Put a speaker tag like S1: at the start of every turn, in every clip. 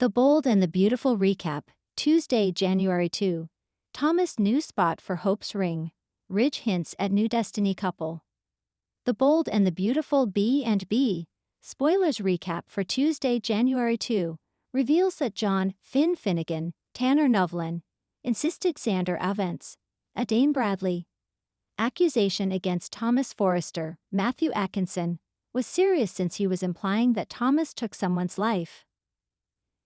S1: The Bold and the Beautiful recap, Tuesday, January 2. Thomas' new spot for Hope's ring. Ridge hints at new Destiny couple. The Bold and the Beautiful B&B. Spoilers recap for Tuesday, January 2. Reveals that John Finn Finnegan, Tanner Novlin, insisted Xander Avents. Dane Bradley. Accusation against Thomas Forrester, Matthew Atkinson, was serious since he was implying that Thomas took someone's life.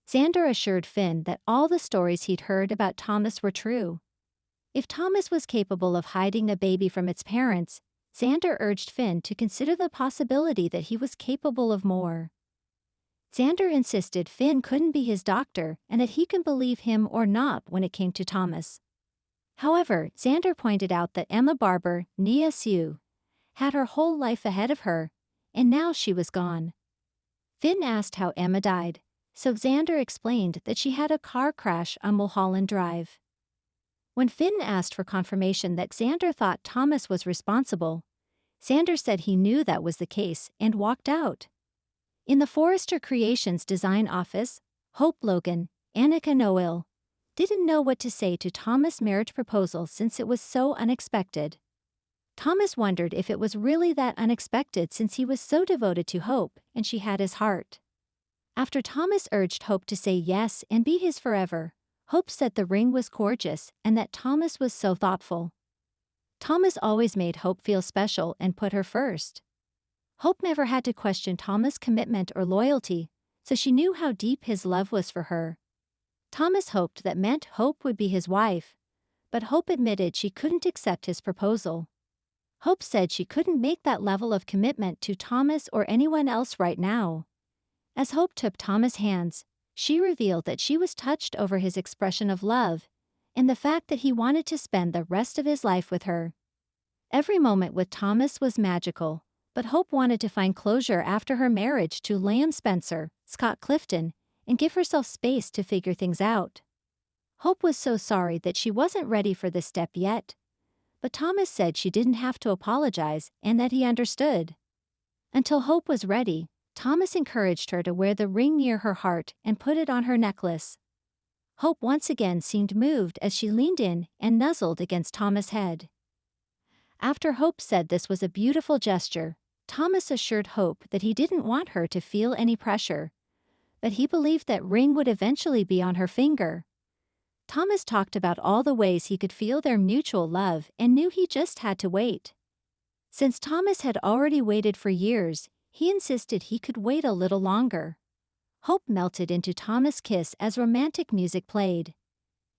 S1: Xander assured Finn that all the stories he'd heard about Thomas were true. If Thomas was capable of hiding a baby from its parents, Xander urged Finn to consider the possibility that he was capable of more. Xander insisted Finn couldn't be his doctor and that he can believe him or not when it came to Thomas. However, Xander pointed out that Emma Barber, Nia Sue, had her whole life ahead of her, and now she was gone. Finn asked how Emma died, so Xander explained that she had a car crash on Mulholland Drive. When Finn asked for confirmation that Xander thought Thomas was responsible, Xander said he knew that was the case and walked out. In the Forrester Creations design office, Hope Logan, Annika Noel, didn't know what to say to Thomas' marriage proposal since it was so unexpected. Thomas wondered if it was really that unexpected since he was so devoted to Hope and she had his heart. After Thomas urged Hope to say yes and be his forever, Hope said the ring was gorgeous and that Thomas was so thoughtful. Thomas always made Hope feel special and put her first. Hope never had to question Thomas' commitment or loyalty, so she knew how deep his love was for her. Thomas hoped that meant Hope would be his wife, but Hope admitted she couldn't accept his proposal. Hope said she couldn't make that level of commitment to Thomas or anyone else right now. As Hope took Thomas' hands, she revealed that she was touched over his expression of love and the fact that he wanted to spend the rest of his life with her. Every moment with Thomas was magical, but Hope wanted to find closure after her marriage to Liam Spencer, Scott Clifton, and give herself space to figure things out. Hope was so sorry that she wasn't ready for this step yet, but Thomas said she didn't have to apologize and that he understood. Until Hope was ready, Thomas encouraged her to wear the ring near her heart and put it on her necklace. Hope once again seemed moved as she leaned in and nuzzled against Thomas' head. After Hope said this was a beautiful gesture, Thomas assured Hope that he didn't want her to feel any pressure, but he believed that ring would eventually be on her finger. Thomas talked about all the ways he could feel their mutual love and knew he just had to wait. Since Thomas had already waited for years, he insisted he could wait a little longer. Hope melted into Thomas' kiss as romantic music played.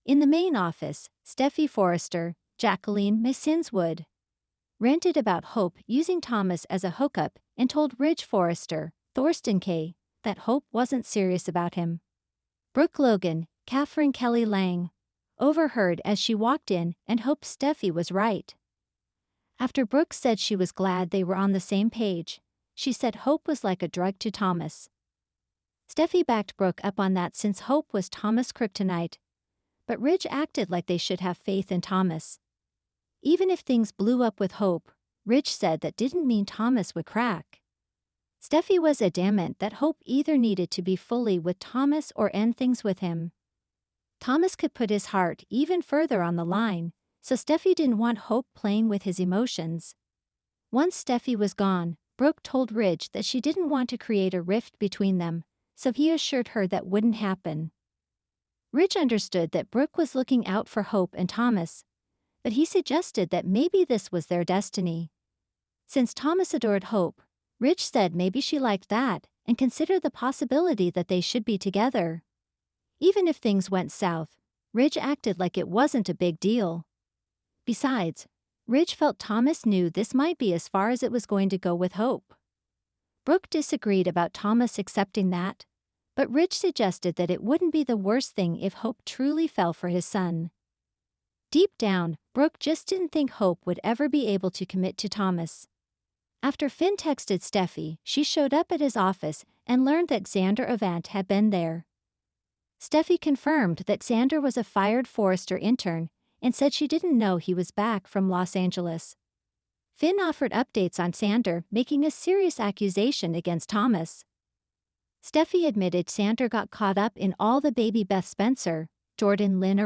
S1: In the main office, Steffi Forrester, Jacqueline Messinswood, ranted about Hope using Thomas as a hookup and told Ridge Forrester, Thorsten K., that Hope wasn't serious about him. Brooke Logan, Catherine Kelly Lang, overheard as she walked in and hoped Steffi was right. After Brooke said she was glad they were on the same page, she said Hope was like a drug to Thomas. Steffi backed Brooke up on that since Hope was Thomas' kryptonite, but Ridge acted like they should have faith in Thomas. Even if things blew up with Hope, Ridge said that didn't mean Thomas would crack. Steffi was adamant that Hope either needed to be fully with Thomas or end things with him. Thomas could put his heart even further on the line, so Steffi didn't want Hope playing with his emotions. Once Steffi was gone, Brooke told Ridge that she didn't want to create a rift between them, so he assured her that wouldn't happen. Ridge understood that Brooke was looking out for Hope and Thomas, but he suggested that maybe this was their destiny. Since Thomas adored Hope, Ridge said maybe she liked that and considered the possibility that they should be together. Even if things went south, Ridge acted like it wasn't a big deal. Besides, Ridge felt Thomas knew this might be as far as it was going to go with Hope. Brooke disagreed about Thomas accepting that, but Ridge suggested that it wouldn't be the worst thing if Hope truly fell for his son. Deep down, Brooke just didn't think Hope would ever be able to commit to Thomas. After Finn texted Steffi, she showed up at his office and learned that Xander Avant had been there. Steffi confirmed that Xander was a fired Forrester intern and said she didn't know he was back from Los Angeles. Finn offered updates on Xander making a serious accusation against Thomas. Steffi admitted Sander got caught up in all the baby Beth Spencer, Jordan Lynn